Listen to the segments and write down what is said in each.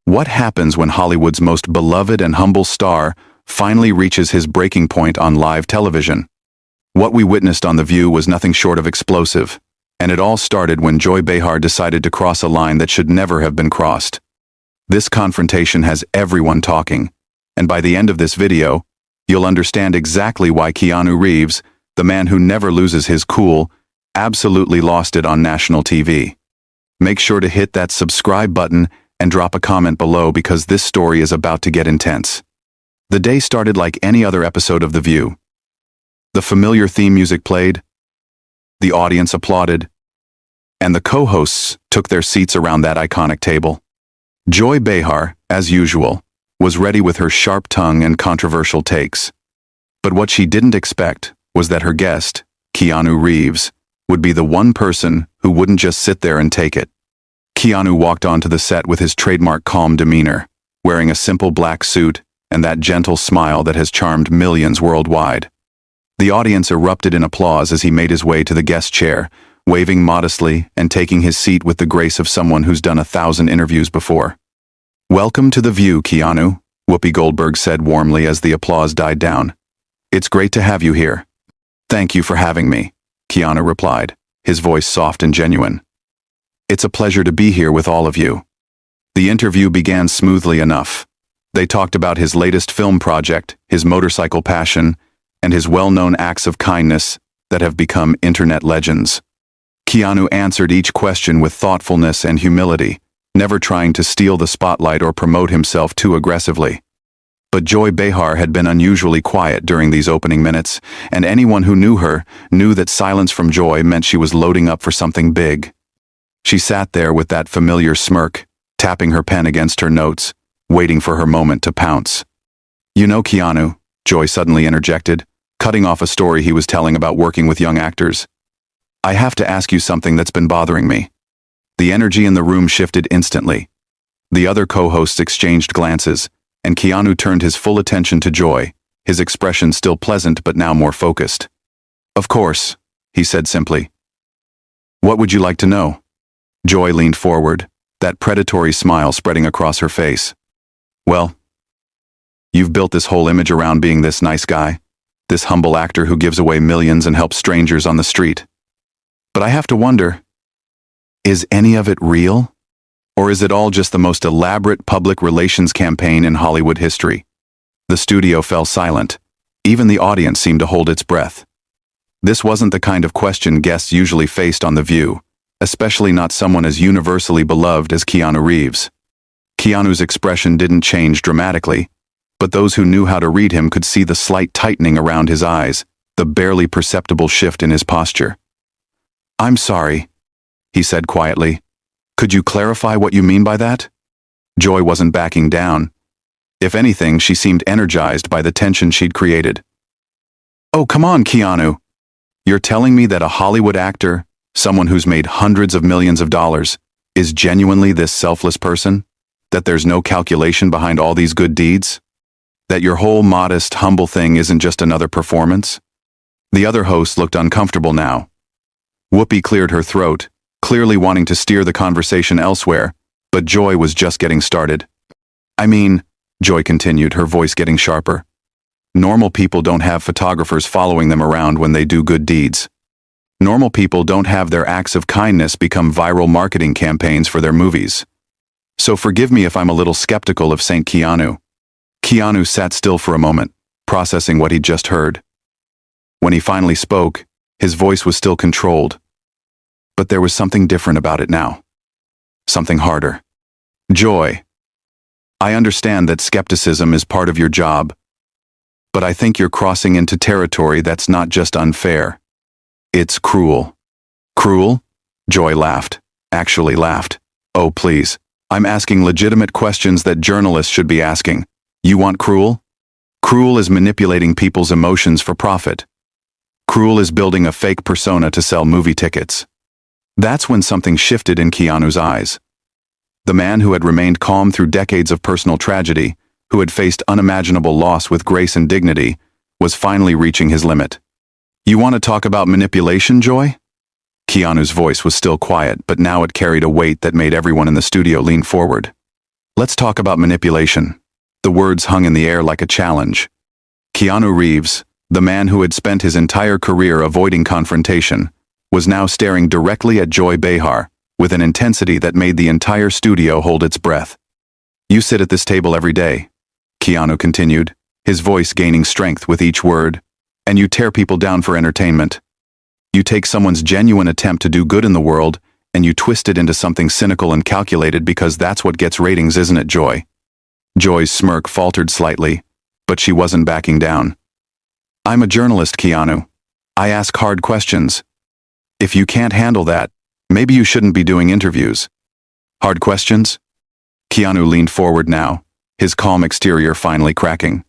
What happens when Hollywood's most beloved and humble star finally reaches his breaking point on live television? What we witnessed on The View was nothing short of explosive, and it all started when Joy Behar decided to cross a line that should never have been crossed. This confrontation has everyone talking, and by the end of this video, you'll understand exactly why Keanu Reeves, the man who never loses his cool, absolutely lost it on national TV. Make sure to hit that subscribe button and drop a comment below because this story is about to get intense. The day started like any other episode of The View. The familiar theme music played, the audience applauded, and the co-hosts took their seats around that iconic table. Joy Behar, as usual, was ready with her sharp tongue and controversial takes. But what she didn't expect was that her guest, Keanu Reeves, would be the one person who wouldn't just sit there and take it. Keanu walked onto the set with his trademark calm demeanor, wearing a simple black suit and that gentle smile that has charmed millions worldwide. The audience erupted in applause as he made his way to the guest chair, waving modestly and taking his seat with the grace of someone who's done 1,000 interviews before. "Welcome to The View, Keanu," Whoopi Goldberg said warmly as the applause died down. "It's great to have you here." "Thank you for having me," Keanu replied, his voice soft and genuine. "It's a pleasure to be here with all of you." The interview began smoothly enough. They talked about his latest film project, his motorcycle passion, and his well-known acts of kindness that have become internet legends. Keanu answered each question with thoughtfulness and humility, never trying to steal the spotlight or promote himself too aggressively. But Joy Behar had been unusually quiet during these opening minutes, and anyone who knew her knew that silence from Joy meant she was loading up for something big. She sat there with that familiar smirk, tapping her pen against her notes, waiting for her moment to pounce. "You know, Keanu," Joy suddenly interjected, cutting off a story he was telling about working with young actors, "I have to ask you something that's been bothering me." The energy in the room shifted instantly. The other co-hosts exchanged glances, and Keanu turned his full attention to Joy, his expression still pleasant but now more focused. "Of course," he said simply. "What would you like to know?" Joy leaned forward, that predatory smile spreading across her face. "Well, you've built this whole image around being this nice guy, this humble actor who gives away millions and helps strangers on the street. But I have to wonder, is any of it real? Or is it all just the most elaborate public relations campaign in Hollywood history?" The studio fell silent. Even the audience seemed to hold its breath. This wasn't the kind of question guests usually faced on The View, especially not someone as universally beloved as Keanu Reeves. Keanu's expression didn't change dramatically, but those who knew how to read him could see the slight tightening around his eyes, the barely perceptible shift in his posture. "I'm sorry," he said quietly. "Could you clarify what you mean by that?" Joy wasn't backing down. If anything, she seemed energized by the tension she'd created. "Oh, come on, Keanu. You're telling me that a Hollywood actor, someone who's made hundreds of millions of dollars, is genuinely this selfless person? That there's no calculation behind all these good deeds? That your whole modest, humble thing isn't just another performance?" The other host looked uncomfortable now. Whoopi cleared her throat, clearly wanting to steer the conversation elsewhere, but Joy was just getting started. "I mean," Joy continued, her voice getting sharper, "normal people don't have photographers following them around when they do good deeds. Normal people don't have their acts of kindness become viral marketing campaigns for their movies. So forgive me if I'm a little skeptical of Saint Keanu." Keanu sat still for a moment, processing what he'd just heard. When he finally spoke, his voice was still controlled. But there was something different about it now. Something harder. "Joy, I understand that skepticism is part of your job, but I think you're crossing into territory that's not just unfair. It's cruel." "Cruel?" Joy laughed. Actually laughed. "Oh, please. I'm asking legitimate questions that journalists should be asking. You want cruel? Cruel is manipulating people's emotions for profit. Cruel is building a fake persona to sell movie tickets." That's when something shifted in Keanu's eyes. The man who had remained calm through decades of personal tragedy, who had faced unimaginable loss with grace and dignity, was finally reaching his limit. "You want to talk about manipulation, Joy?" Keanu's voice was still quiet, but now it carried a weight that made everyone in the studio lean forward. Let's talk about manipulation. The words hung in the air like a challenge. Keanu Reeves, the man who had spent his entire career avoiding confrontation, was now staring directly at Joy Behar, with an intensity that made the entire studio hold its breath. "You sit at this table every day," Keanu continued, his voice gaining strength with each word, "and you tear people down for entertainment. You take someone's genuine attempt to do good in the world, and you twist it into something cynical and calculated because that's what gets ratings, isn't it, Joy?" Joy's smirk faltered slightly, but she wasn't backing down. "I'm a journalist, Keanu. I ask hard questions. If you can't handle that, maybe you shouldn't be doing interviews." "Hard questions?" Keanu leaned forward now, his calm exterior finally cracking.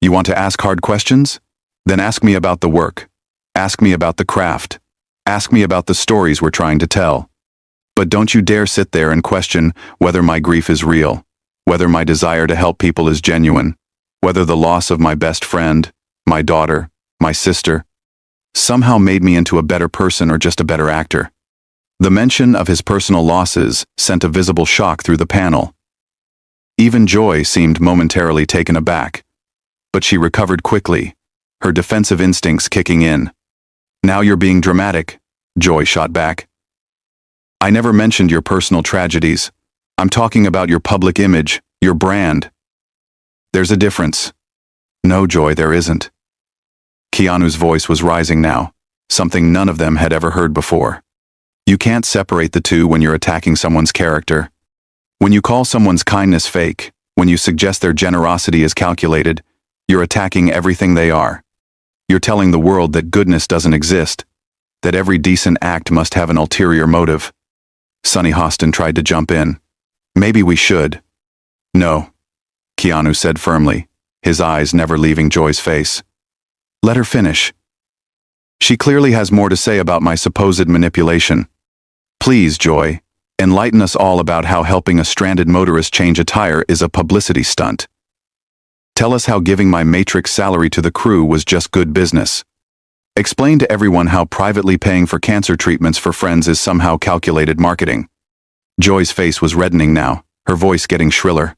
"You want to ask hard questions? Then ask me about the work. Ask me about the craft. Ask me about the stories we're trying to tell. But don't you dare sit there and question whether my grief is real, whether my desire to help people is genuine, whether the loss of my best friend, my daughter, my sister, somehow made me into a better person or just a better actor." The mention of his personal losses sent a visible shock through the panel. Even Joy seemed momentarily taken aback, but she recovered quickly, her defensive instincts kicking in. "Now you're being dramatic," Joy shot back. "I never mentioned your personal tragedies. I'm talking about your public image, your brand." "There's a difference." "No, Joy, there isn't." Keanu's voice was rising now, something none of them had ever heard before. "You can't separate the two when you're attacking someone's character. When you call someone's kindness fake, when you suggest their generosity is calculated, you're attacking everything they are. You're telling the world that goodness doesn't exist, that every decent act must have an ulterior motive." Sonny Hostin tried to jump in. "Maybe we should." "No," Keanu said firmly, his eyes never leaving Joy's face. "Let her finish. She clearly has more to say about my supposed manipulation. Please, Joy, enlighten us all about how helping a stranded motorist change a tire is a publicity stunt. Tell us how giving my Matrix salary to the crew was just good business. Explain to everyone how privately paying for cancer treatments for friends is somehow calculated marketing." Joy's face was reddening now, her voice getting shriller.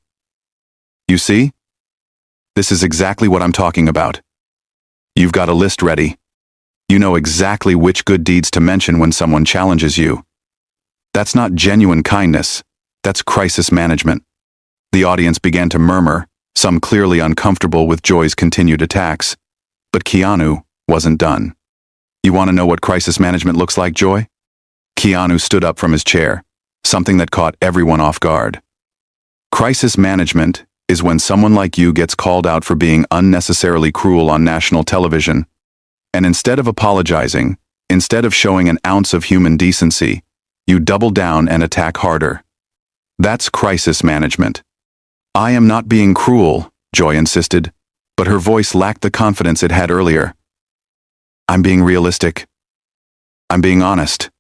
"You see? This is exactly what I'm talking about. You've got a list ready. You know exactly which good deeds to mention when someone challenges you. That's not genuine kindness, that's crisis management." The audience began to murmur, some clearly uncomfortable with Joy's continued attacks. But Keanu wasn't done. "You want to know what crisis management looks like, Joy?" Keanu stood up from his chair, something that caught everyone off guard. "Crisis management is when someone like you gets called out for being unnecessarily cruel on national television, and instead of apologizing, instead of showing an ounce of human decency, you double down and attack harder. That's crisis management." "I am not being cruel," Joy insisted, but her voice lacked the confidence it had earlier. "I'm being realistic. I'm being honest."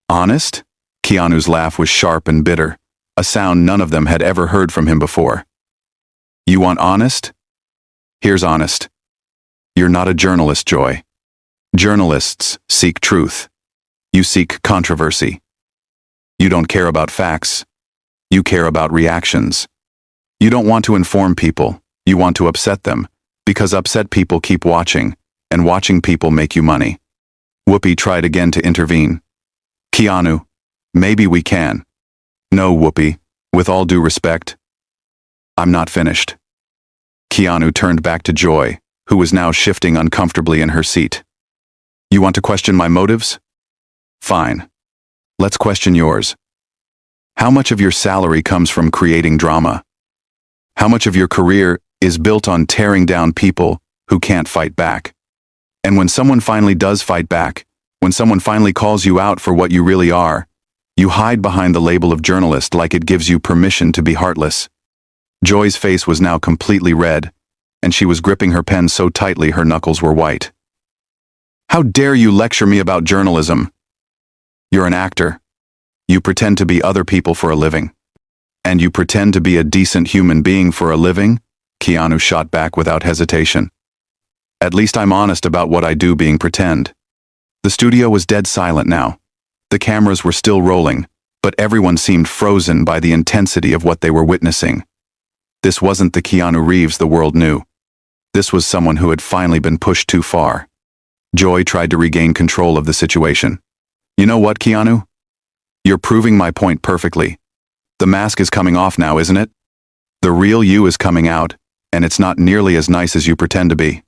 "Honest?" Keanu's laugh was sharp and bitter, a sound none of them had ever heard from him before. "You want honest? Here's honest. You're not a journalist, Joy. Journalists seek truth. You seek controversy. You don't care about facts. You care about reactions. You don't want to inform people, you want to upset them, because upset people keep watching, and watching people make you money." Whoopi tried again to intervene. "Keanu, maybe we can." "No, Whoopi, with all due respect. I'm not finished." Keanu turned back to Joy, who was now shifting uncomfortably in her seat. "You want to question my motives? Fine. Let's question yours. How much of your salary comes from creating drama? How much of your career is built on tearing down people who can't fight back? And when someone finally does fight back, when someone finally calls you out for what you really are, you hide behind the label of journalist like it gives you permission to be heartless." Joy's face was now completely red, and she was gripping her pen so tightly her knuckles were white. "How dare you lecture me about journalism? You're an actor. You pretend to be other people for a living. And you pretend to be a decent human being for a living?" Keanu shot back without hesitation. "At least I'm honest about what I do being pretend." The studio was dead silent now. The cameras were still rolling, but everyone seemed frozen by the intensity of what they were witnessing. This wasn't the Keanu Reeves the world knew. This was someone who had finally been pushed too far. Joy tried to regain control of the situation. You know what, Keanu? You're proving my point perfectly. The mask is coming off now, isn't it? The real you is coming out, and it's not nearly as nice as you pretend to be.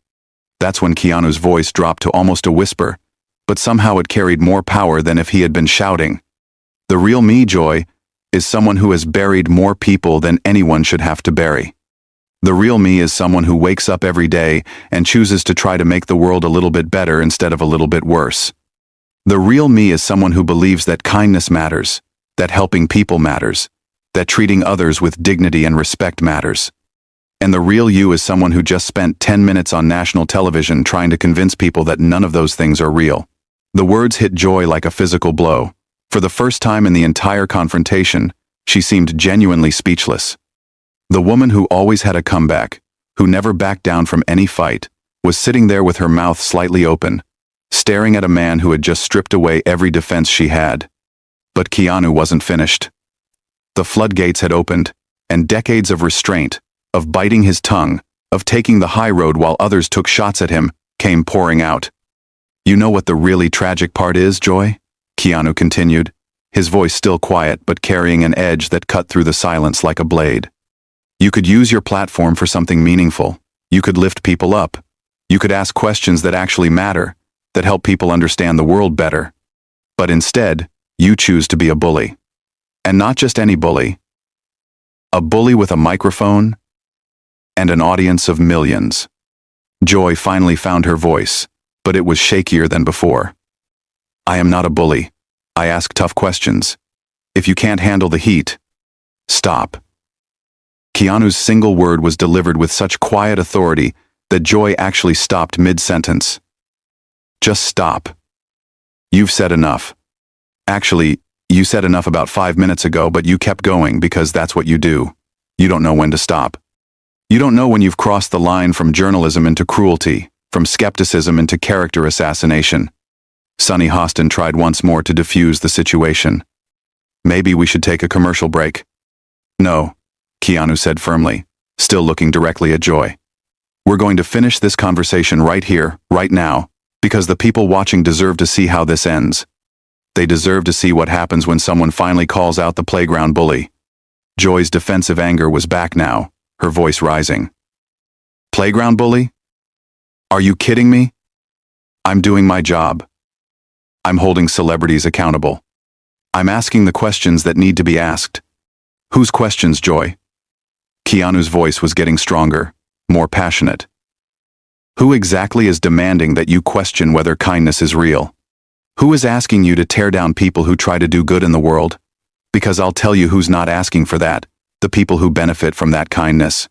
That's when Keanu's voice dropped to almost a whisper, but somehow it carried more power than if he had been shouting. The real me, Joy, is someone who has buried more people than anyone should have to bury. The real me is someone who wakes up every day and chooses to try to make the world a little bit better instead of a little bit worse. The real me is someone who believes that kindness matters, that helping people matters, that treating others with dignity and respect matters. And the real you is someone who just spent 10 minutes on national television trying to convince people that none of those things are real. The words hit Joy like a physical blow. For the first time in the entire confrontation, she seemed genuinely speechless. The woman who always had a comeback, who never backed down from any fight, was sitting there with her mouth slightly open, staring at a man who had just stripped away every defense she had. But Keanu wasn't finished. The floodgates had opened, and decades of restraint, of biting his tongue, of taking the high road while others took shots at him, came pouring out. You know what the really tragic part is, Joy? Keanu continued, his voice still quiet but carrying an edge that cut through the silence like a blade. You could use your platform for something meaningful. You could lift people up. You could ask questions that actually matter, that help people understand the world better. But instead, you choose to be a bully. And not just any bully. A bully with a microphone and an audience of millions. Joy finally found her voice, but it was shakier than before. I am not a bully. I ask tough questions. If you can't handle the heat, stop. Keanu's single word was delivered with such quiet authority that Joy actually stopped mid-sentence. Just stop. You've said enough. Actually, you said enough about 5 minutes ago, but you kept going because that's what you do. You don't know when to stop. You don't know when you've crossed the line from journalism into cruelty, from skepticism into character assassination. Sonny Hostin tried once more to defuse the situation. Maybe we should take a commercial break. No, Keanu said firmly, still looking directly at Joy. We're going to finish this conversation right here, right now, because the people watching deserve to see how this ends. They deserve to see what happens when someone finally calls out the playground bully. Joy's defensive anger was back now, her voice rising. Playground bully? Are you kidding me? I'm doing my job. I'm holding celebrities accountable. I'm asking the questions that need to be asked. Whose questions, Joy? Keanu's voice was getting stronger, more passionate. Who exactly is demanding that you question whether kindness is real? Who is asking you to tear down people who try to do good in the world? Because I'll tell you who's not asking for that, the people who benefit from that kindness.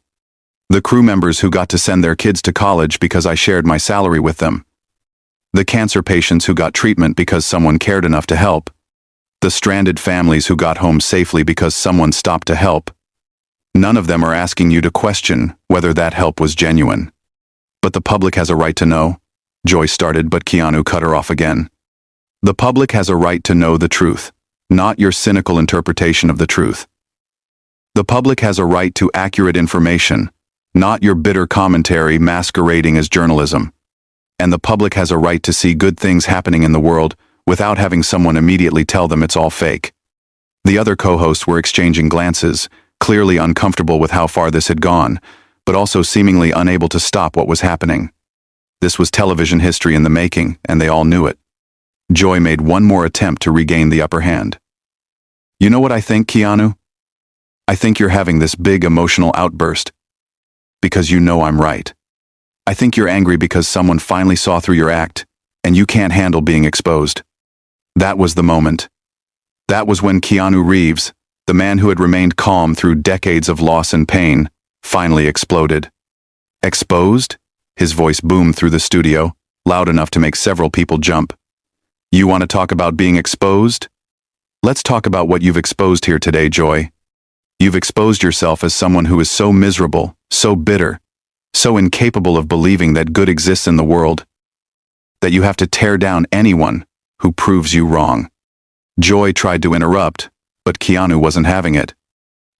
The crew members who got to send their kids to college because I shared my salary with them. The cancer patients who got treatment because someone cared enough to help. The stranded families who got home safely because someone stopped to help. None of them are asking you to question whether that help was genuine. But the public has a right to know. Joy started, but Keanu cut her off again. The public has a right to know the truth, not your cynical interpretation of the truth. The public has a right to accurate information, not your bitter commentary masquerading as journalism. And the public has a right to see good things happening in the world without having someone immediately tell them it's all fake. The other co-hosts were exchanging glances, clearly uncomfortable with how far this had gone, but also seemingly unable to stop what was happening. This was television history in the making, and they all knew it. Joy made one more attempt to regain the upper hand. You know what I think, Keanu? I think you're having this big emotional outburst because you know I'm right. I think you're angry because someone finally saw through your act, and you can't handle being exposed. That was the moment. That was when Keanu Reeves, the man who had remained calm through decades of loss and pain, finally exploded. Exposed? His voice boomed through the studio, loud enough to make several people jump. You want to talk about being exposed? Let's talk about what you've exposed here today, Joy. You've exposed yourself as someone who is so miserable, so bitter, so incapable of believing that good exists in the world, that you have to tear down anyone who proves you wrong. Joy tried to interrupt, But Keanu wasn't having it.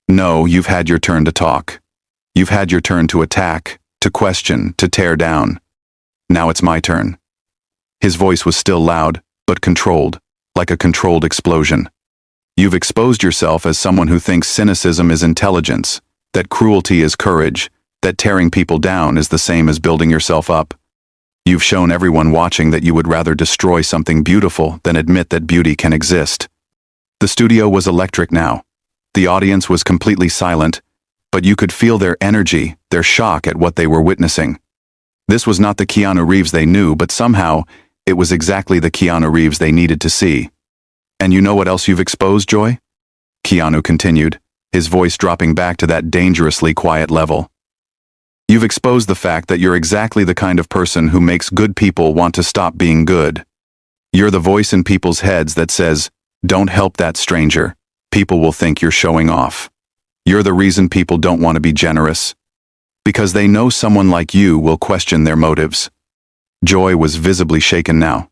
No, you've had your turn to talk. You've had your turn to attack, to question, to tear down. Now it's my turn. His voice was still loud, but controlled, like a controlled explosion. You've exposed yourself as someone who thinks cynicism is intelligence, that cruelty is courage, that tearing people down is the same as building yourself up. You've shown everyone watching that you would rather destroy something beautiful than admit that beauty can exist. The studio was electric now. The audience was completely silent, but you could feel their energy, their shock at what they were witnessing. This was not the Keanu Reeves they knew, but somehow, it was exactly the Keanu Reeves they needed to see. And you know what else you've exposed, Joy? Keanu continued, his voice dropping back to that dangerously quiet level. You've exposed the fact that you're exactly the kind of person who makes good people want to stop being good. You're the voice in people's heads that says, "Don't help that stranger. People will think you're showing off." You're the reason people don't want to be generous. Because they know someone like you will question their motives. Joy was visibly shaken now,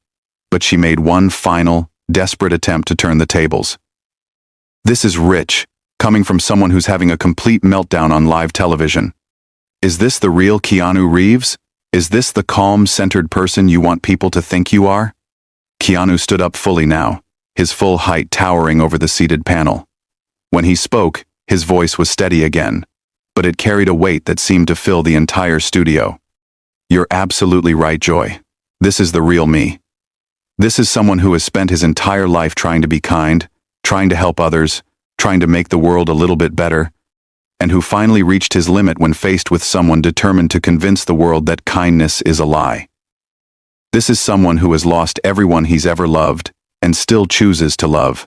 but she made one final, desperate attempt to turn the tables. This is rich, coming from someone who's having a complete meltdown on live television. Is this the real Keanu Reeves? Is this the calm, centered person you want people to think you are? Keanu stood up fully now, his full height towering over the seated panel. When he spoke, his voice was steady again, but it carried a weight that seemed to fill the entire studio. You're absolutely right, Joy. This is the real me. This is someone who has spent his entire life trying to be kind, trying to help others, trying to make the world a little bit better, and who finally reached his limit when faced with someone determined to convince the world that kindness is a lie. This is someone who has lost everyone he's ever loved, and still chooses to love.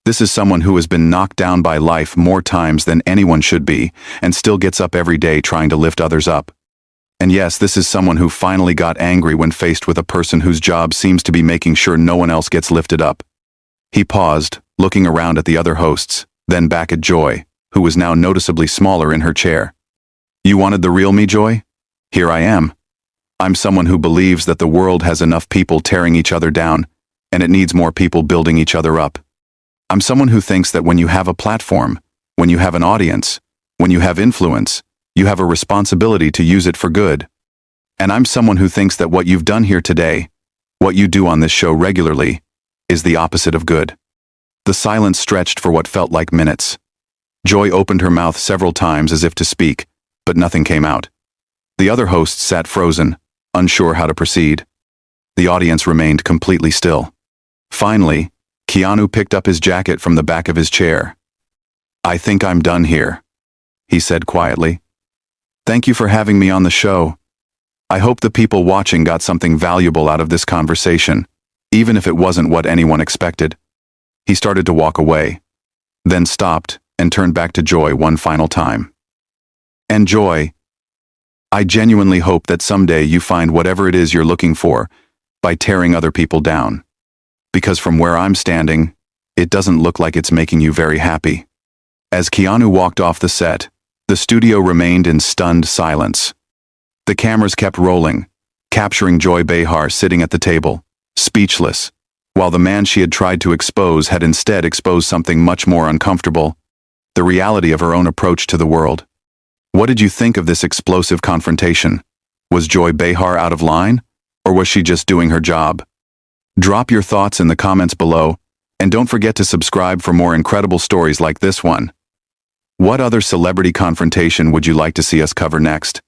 This is someone who has been knocked down by life more times than anyone should be, and still gets up every day trying to lift others up. And yes, this is someone who finally got angry when faced with a person whose job seems to be making sure no one else gets lifted up. He paused, looking around at the other hosts, then back at Joy, who was now noticeably smaller in her chair. You wanted the real me, Joy? Here I am. I'm someone who believes that the world has enough people tearing each other down, and it needs more people building each other up. I'm someone who thinks that when you have a platform, when you have an audience, when you have influence, you have a responsibility to use it for good. And I'm someone who thinks that what you've done here today, what you do on this show regularly, is the opposite of good. The silence stretched for what felt like minutes. Joy opened her mouth several times as if to speak, but nothing came out. The other hosts sat frozen, unsure how to proceed. The audience remained completely still. Finally, Keanu picked up his jacket from the back of his chair. I think I'm done here, he said quietly. Thank you for having me on the show. I hope the people watching got something valuable out of this conversation, even if it wasn't what anyone expected. He started to walk away, then stopped and turned back to Joy one final time. And Joy, I genuinely hope that someday you find whatever it is you're looking for by tearing other people down. Because from where I'm standing, it doesn't look like it's making you very happy. As Keanu walked off the set, the studio remained in stunned silence. The cameras kept rolling, capturing Joy Behar sitting at the table, speechless, while the man she had tried to expose had instead exposed something much more uncomfortable, the reality of her own approach to the world. What did you think of this explosive confrontation? Was Joy Behar out of line, or was she just doing her job? Drop your thoughts in the comments below, and don't forget to subscribe for more incredible stories like this one. What other celebrity confrontation would you like to see us cover next?